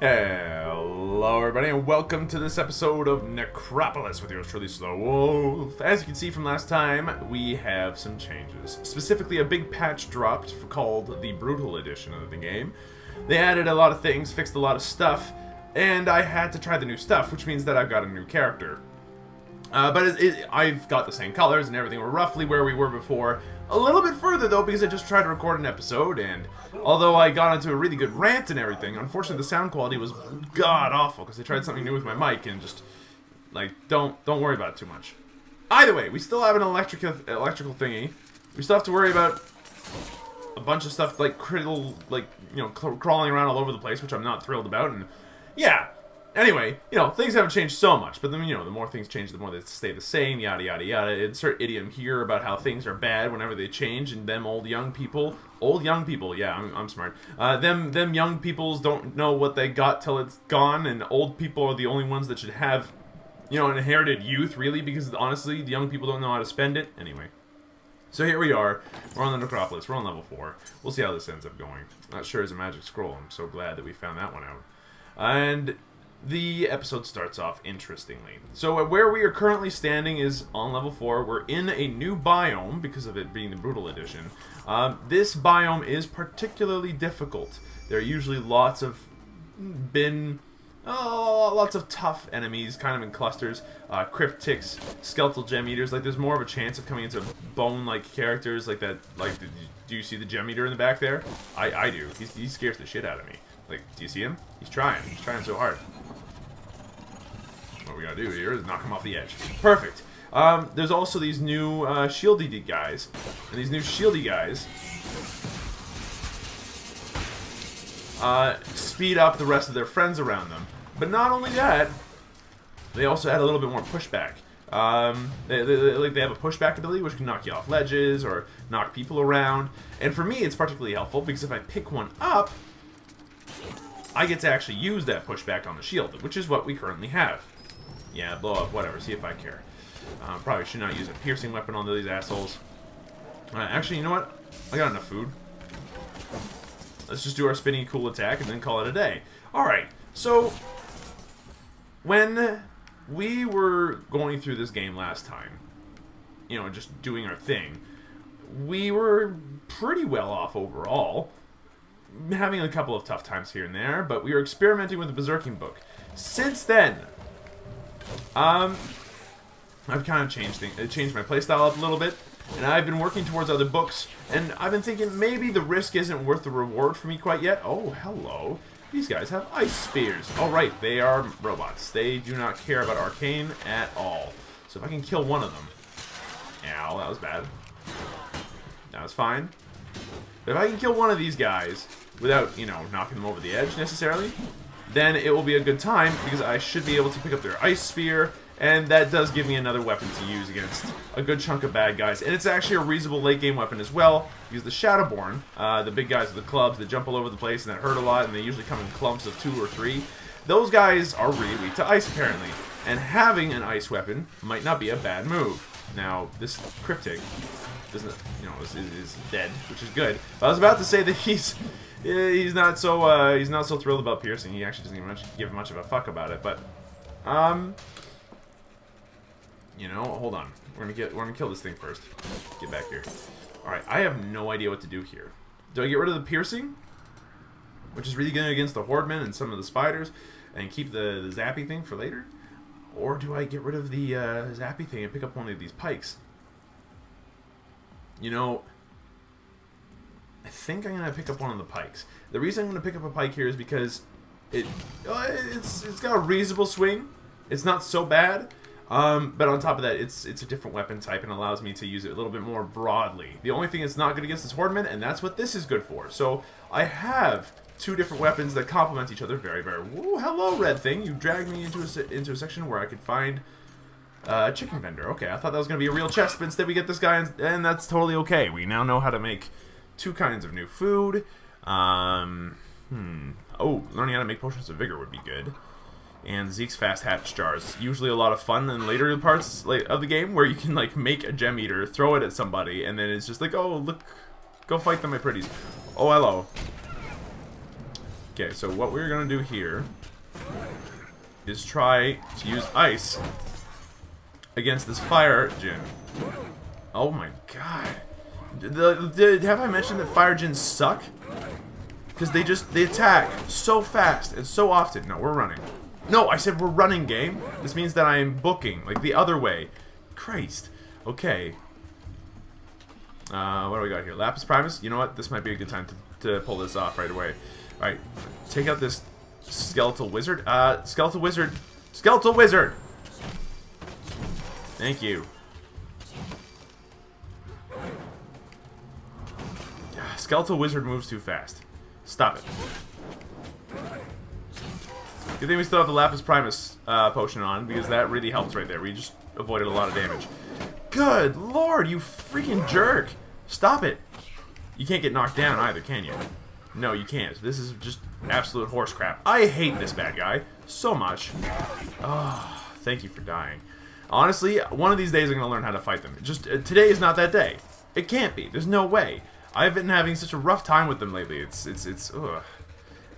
Hello everybody and welcome to this episode of Necropolis with yours truly, SlowWolf. As you can see from last time, we have some changes. Specifically, a big patch dropped called the Brutal Edition of the game. They added a lot of things, fixed a lot of stuff, and I had to try the new stuff, which means that I've got a new character. I've got the same colors and everything. We're roughly where we were before. A little bit further, though, because I just tried to record an episode, and although I got into a really good rant and everything, unfortunately the sound quality was god-awful, because I tried something new with my mic, and just, like, don't worry about it too much. Either way, we still have an electrical thingy. We still have to worry about a bunch of stuff, like, crawling around all over the place, which I'm not thrilled about, and, yeah. Anyway, things haven't changed so much, but then, the more things change, the more they stay the same, yada, yada, yada. Insert idiom here about how things are bad whenever they change, and them old young people, yeah, I'm smart, them young peoples don't know what they got till it's gone, and old people are the only ones that should have, inherited youth, really, because, honestly, the young people don't know how to spend it. Anyway. So here we are, we're on the Necropolis, we're on level 4. We'll see how this ends up going. Not sure it's a magic scroll, I'm so glad that we found that one out. And the episode starts off interestingly. So where we are currently standing is on level 4. We're in a new biome because of it being the Brutal Edition. This biome is particularly difficult. There are usually lots of tough enemies, kind of in clusters. Cryptics, skeletal gem eaters. Like, there's more of a chance of coming into bone-like characters like that. Like, do you see the gem eater in the back there? I do. He scares the shit out of me. Like, do you see him? He's trying so hard. What we gotta do here is knock him off the edge. Perfect. There's also these new shieldy guys. And these new shieldy guys speed up the rest of their friends around them. But not only that, they also add a little bit more pushback. They have a pushback ability which can knock you off ledges or knock people around. And for me, it's particularly helpful because if I pick one up, I get to actually use that pushback on the shield, which is what we currently have. Yeah, blow up, whatever, see if I care. Probably should not use a piercing weapon on these assholes. Actually, you know what? I got enough food. Let's just do our spinny cool attack and then call it a day. Alright, so when we were going through this game last time, just doing our thing, we were pretty well off overall. Having a couple of tough times here and there, but we were experimenting with the Berserking book. Since then, I've kind of changed my playstyle up a little bit, and I've been working towards other books, and I've been thinking maybe the risk isn't worth the reward for me quite yet. Oh, hello. These guys have ice spears. Oh, right, they are robots. They do not care about arcane at all. So if I can kill one of them... Ow, that was bad. That was fine. But if I can kill one of these guys without, knocking them over the edge necessarily, then it will be a good time because I should be able to pick up their ice spear, and that does give me another weapon to use against a good chunk of bad guys. And it's actually a reasonable late game weapon as well, because the Shadowborn, the big guys with the clubs that jump all over the place and that hurt a lot, and they usually come in clumps of 2 or 3, those guys are really weak to ice apparently. And having an ice weapon might not be a bad move. Now, this Cryptic doesn't, is dead, which is good. But I was about to say that he's not so thrilled about piercing. He actually doesn't even give much of a fuck about it. But hold on. We're gonna kill this thing first. Get back here. All right, I have no idea what to do here. Do I get rid of the piercing, which is really good against the Hordemen and some of the spiders, and keep the zappy thing for later, or do I get rid of the zappy thing and pick up one of these pikes? I think I'm gonna pick up one of the pikes. The reason I'm gonna pick up a pike here is because it's got a reasonable swing. It's not so bad, but on top of that, it's a different weapon type and allows me to use it a little bit more broadly. The only thing it's not good against is Hordemen, and that's what this is good for. So I have 2 different weapons that complement each other very, very. Whoa, hello, red thing! You dragged me into a section where I could find a chicken vendor. Okay, I thought that was gonna be a real chest, but instead we get this guy, and that's totally okay. We now know how to make 2 kinds of new food. Oh, learning how to make potions of vigor would be good. And Zeke's fast hatch jars. Usually a lot of fun in later parts of the game where you can make a gem eater, throw it at somebody, and then it's just like, oh, look, go fight them, my pretties. Oh, hello. Okay, so what we're gonna do here is try to use ice against this fire djinn. Oh my god. Have I mentioned that fire djinns suck? Because they attack so fast and so often. No, we're running. No, I said we're running, game. This means that I am booking, like the other way. Christ. Okay. What do we got here? Lapis Primus. You know what? This might be a good time to pull this off right away. Alright. Take out this skeletal wizard. Skeletal wizard. Skeletal wizard! Thank you. Skeletal wizard moves too fast. Stop it. Good thing we still have the Lapis Primus potion on, because that really helps right there. We just avoided a lot of damage. Good lord, you freaking jerk! Stop it! You can't get knocked down either, can you? No, you can't. This is just absolute horse crap. I hate this bad guy so much. Oh, thank you for dying. Honestly, one of these days I'm going to learn how to fight them. Just today is not that day. It can't be. There's no way. I've been having such a rough time with them lately. It's ugh.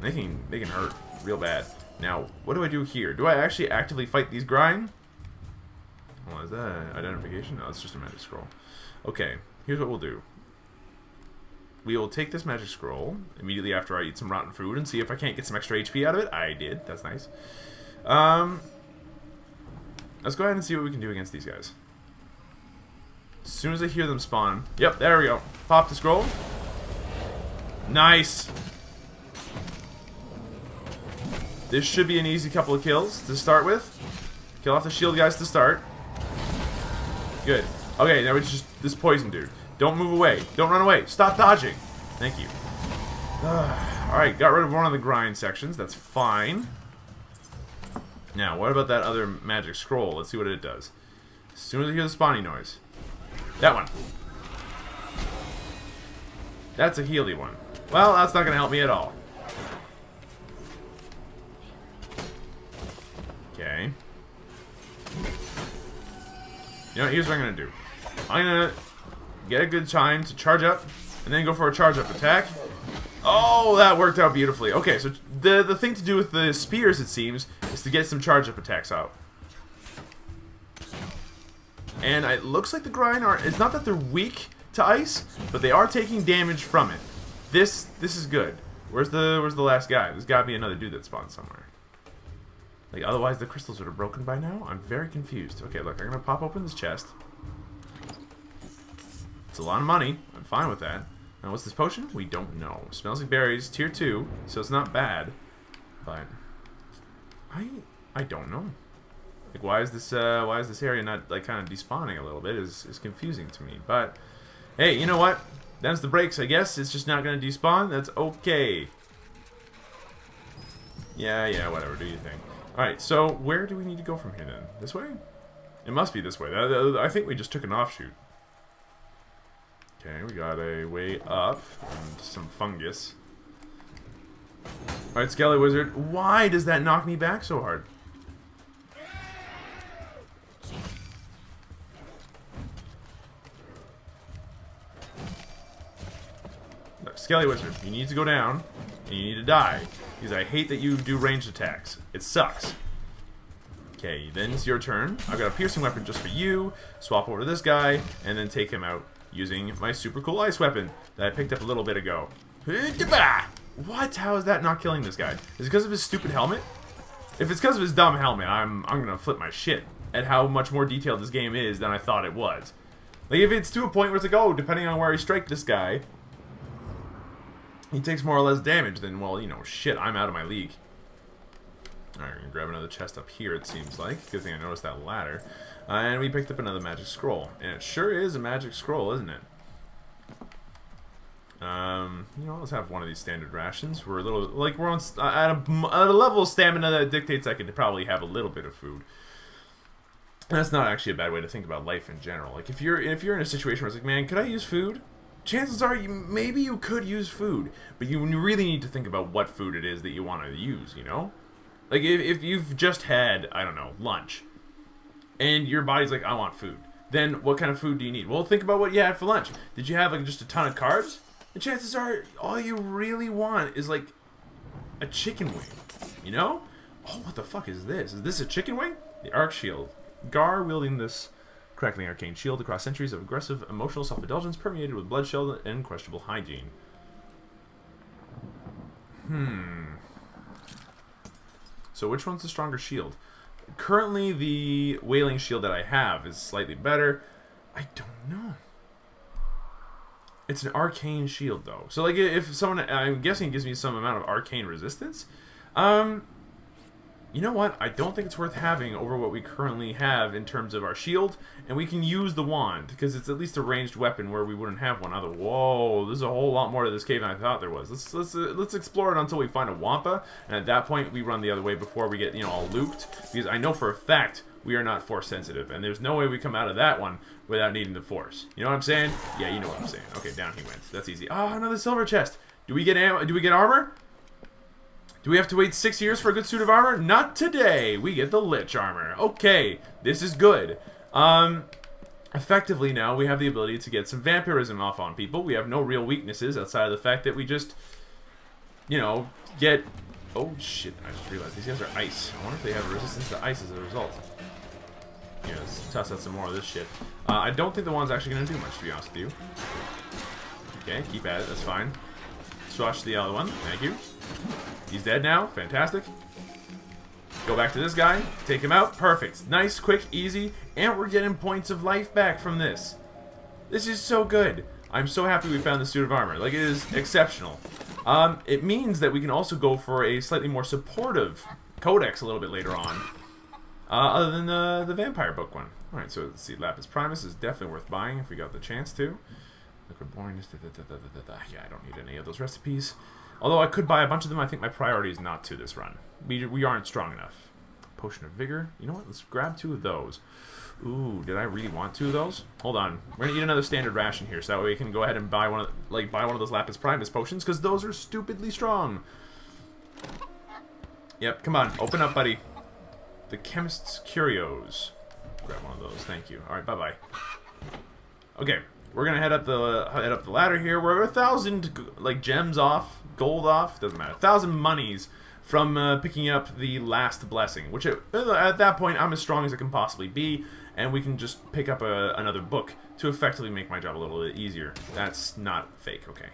They can hurt real bad. Now, what do I do here? Do I actually actively fight these grind? Well, is that identification? No, it's just a magic scroll. Okay, here's what we'll do. We will take this magic scroll immediately after I eat some rotten food and see if I can't get some extra HP out of it. I did. That's nice. Let's go ahead and see what we can do against these guys. As soon as I hear them spawn. Yep, there we go. Pop the scroll. Nice. This should be an easy couple of kills to start with. Kill off the shield guys to start. Good. Okay, now it's just this poison dude. Don't move away. Don't run away. Stop dodging. Thank you. Alright, got rid of one of the grind sections. That's fine. Now, what about that other magic scroll? Let's see what it does. As soon as I hear the spawning noise. That one. That's a healy one. Well, that's not going to help me at all. Okay. You know, here's what I'm going to do. I'm going to get a good time to charge up, and then go for a charge up attack. Oh, that worked out beautifully. Okay, so the thing to do with the spears, it seems, is to get some charge up attacks out. And it looks like the grind are... It's not that they're weak to ice, but they are taking damage from it. This is good. Where's the last guy? There's got to be another dude that spawned somewhere. Like, otherwise the crystals would have broken by now? I'm very confused. Okay, look, I'm going to pop open this chest. It's a lot of money. I'm fine with that. Now, what's this potion? We don't know. Smells like berries, tier 2, so it's not bad. But I don't know. Like, why is this area not, like, kind of despawning a little bit is confusing to me. But, hey, you know what? That's the brakes, I guess. It's just not going to despawn. That's okay. Yeah, whatever. Do you think? Alright, so where do we need to go from here, then? This way? It must be this way. I think we just took an offshoot. Okay, we got a way up and some fungus. Alright, Skelly Wizard. Why does that knock me back so hard? Look, Skelly Wizard, you need to go down and you need to die. Because I hate that you do ranged attacks. It sucks. Okay, then it's your turn. I've got a piercing weapon just for you. Swap over to this guy and then take him out using my super cool ice weapon that I picked up a little bit ago. What? How is that not killing this guy? Is it because of his stupid helmet? If it's because of his dumb helmet, I'm gonna flip my shit at how much more detailed this game is than I thought it was. Like, if it's to a point where it's like, oh, depending on where I strike this guy, he takes more or less damage, then, well, you know, shit, I'm out of my league. Alright, we're gonna grab another chest up here, it seems like. Good thing I noticed that ladder. And we picked up another magic scroll. And it sure is a magic scroll, isn't it? You know, let's have one of these standard rations. We're a little, like, we're on at a level of stamina that dictates I could probably have a little bit of food. And that's not actually a bad way to think about life in general. Like, if you're in a situation where it's like, man, could I use food? Chances are, maybe you could use food, but you really need to think about what food it is that you want to use, you know? Like, if you've just had, I don't know, lunch, and your body's like, I want food, then what kind of food do you need? Well, think about what you had for lunch. Did you have, like, just a ton of carbs? The chances are, all you really want is, like, a chicken wing. You know? Oh, what the fuck is this? Is this a chicken wing? The Arc Shield. Gar wielding this crackling arcane shield across centuries of aggressive emotional self-indulgence permeated with bloodshed and questionable hygiene. So which one's the stronger shield? Currently, the Wailing Shield that I have is slightly better. I don't know. It's an arcane shield, though. So, like, if someone... I'm guessing it gives me some amount of arcane resistance. You know what? I don't think it's worth having over what we currently have in terms of our shield. And we can use the wand, because it's at least a ranged weapon where we wouldn't have one other. Whoa, there's a whole lot more to this cave than I thought there was. Let's explore it until we find a Wampa. And at that point, we run the other way before we get, you know, all looped. Because I know for a fact we are not force sensitive. And there's no way we come out of that one without needing the force. You know what I'm saying? Yeah, you know what I'm saying. Okay, down he went. That's easy. Oh, another silver chest. Do we get ammo? Do we get armor? Do we have to wait 6 years for a good suit of armor? Not today. We get the Lich armor. Okay, this is good. Effectively now, we have the ability to get some vampirism off on people. We have no real weaknesses outside of the fact that we just, you know, get... Oh, shit. I just realized these guys are ice. I wonder if they have resistance to ice as a result. Yeah, let's toss out some more of this shit. I don't think the wand's actually going to do much, to be honest with you. Okay, keep at it. That's fine. Swatch the other one. Thank you. He's dead now. Fantastic. Go back to this guy. Take him out. Perfect. Nice, quick, easy. And we're getting points of life back from this. This is so good. I'm so happy we found the suit of armor. Like, it is exceptional. It means that we can also go for a slightly more supportive codex a little bit later on. Other than the vampire book one. Alright, so let's see. Lapis Primus is definitely worth buying if we got the chance to. Liquid Boring. Yeah, I don't need any of those recipes. Although I could buy a bunch of them, I think my priority is not to this run. We aren't strong enough. Potion of Vigor. You know what? Let's grab 2 of those. Ooh, did I really want 2 of those? Hold on. We're gonna eat another standard ration here, so that way we can go ahead and buy one of those Lapis Primus potions, because those are stupidly strong. Yep, come on, open up, buddy. The Chemist's Curios. Grab one of those. Thank you. All right, bye bye. Okay. We're gonna head up the ladder here. We're 1,000 like gems off, gold off, doesn't matter. 1,000 monies from picking up the last blessing, which at that point I'm as strong as I can possibly be, and we can just pick up another book to effectively make my job a little bit easier. That's not fake, okay.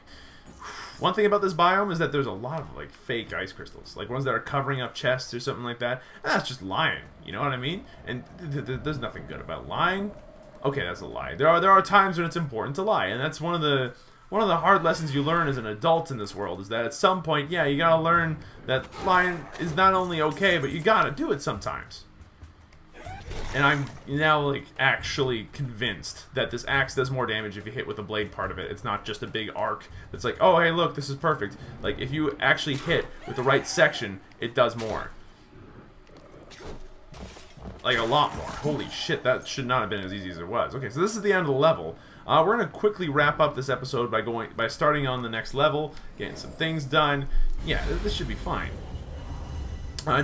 One thing about this biome is that there's a lot of like fake ice crystals, like ones that are covering up chests or something like that. And that's just lying, you know what I mean? And there's nothing good about lying. Okay, that's a lie. There are times when it's important to lie, and that's one of the hard lessons you learn as an adult in this world, is that at some point, yeah, you gotta learn that lying is not only okay, but you gotta do it sometimes. And I'm now like actually convinced that this axe does more damage if you hit with the blade part of it. It's not just a big arc that's like, oh hey look, this is perfect. Like if you actually hit with the right section, it does more. Like a lot more. Holy shit, that should not have been as easy as it was. Okay, so this is the end of the level. We're gonna quickly wrap up this episode by starting on the next level, getting some things done. Yeah, this should be fine.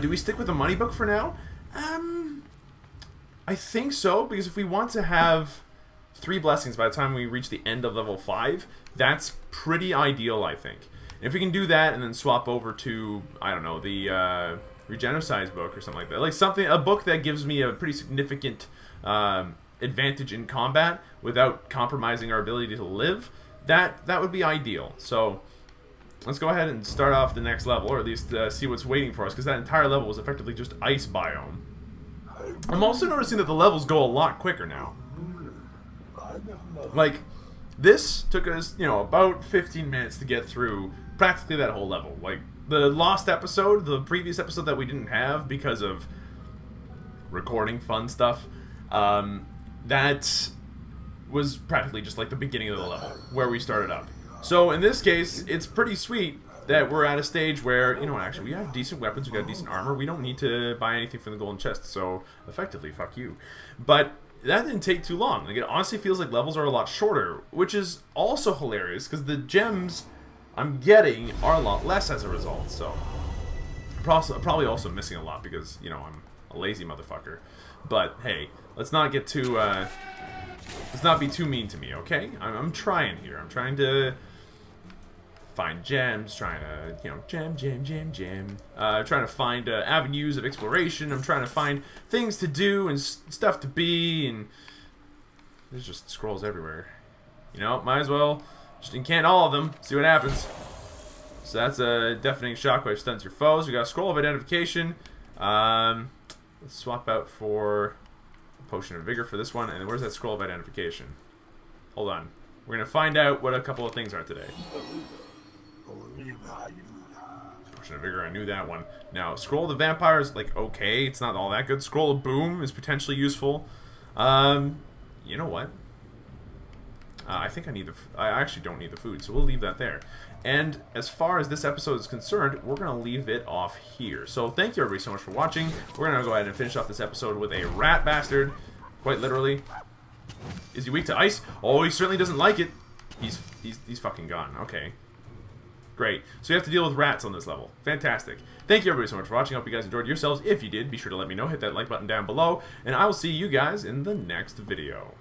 Do we stick with the money book for now? I think so, because if we want to have 3 blessings by the time we reach the end of level 5, that's pretty ideal, I think. And if we can do that and then swap over to, I don't know, the Regenocize book or something like that. Like a book that gives me a pretty significant advantage in combat without compromising our ability to live, that would be ideal. So let's go ahead and start off the next level, or at least see what's waiting for us, because that entire level was effectively just ice biome. I'm also noticing that the levels go a lot quicker now. Like, this took us, you know, about 15 minutes to get through practically that whole level. Like, the lost episode, the previous episode that we didn't have because of recording fun stuff, that was practically just like the beginning of the level, where we started up. So in this case, it's pretty sweet that we're at a stage where, you know, actually we have decent weapons, we got decent armor, we don't need to buy anything from the golden chest, so effectively, fuck you. But that didn't take too long. Like, it honestly feels like levels are a lot shorter, which is also hilarious, because the gems I'm getting are a lot less as a result, so probably also missing a lot because, you know, I'm a lazy motherfucker. But hey, let's not get too let's not be too mean to me, okay? I'm trying here. I'm trying to find gems, trying to, you know, gem. Trying to find avenues of exploration. I'm trying to find things to do and stuff to be, and there's just scrolls everywhere. You know, might as well just incant all of them, see what happens. So that's a deafening shockwave, stuns your foes. We got a scroll of identification. Let's swap out for a potion of vigor for this one. And where's that scroll of identification? Hold on. We're going to find out what a couple of things are today. Potion of vigor, I knew that one. Now, scroll of the vampire is like okay, it's not all that good. Scroll of boom is potentially useful. You know what? I think I actually don't need the food, so we'll leave that there. And as far as this episode is concerned, we're going to leave it off here. So thank you everybody so much for watching. We're going to go ahead and finish off this episode with a rat bastard. Quite literally. Is he weak to ice? Oh, he certainly doesn't like it. He's fucking gone. Okay. Great. So you have to deal with rats on this level. Fantastic. Thank you everybody so much for watching. I hope you guys enjoyed yourselves. If you did, be sure to let me know. Hit that like button down below. And I will see you guys in the next video.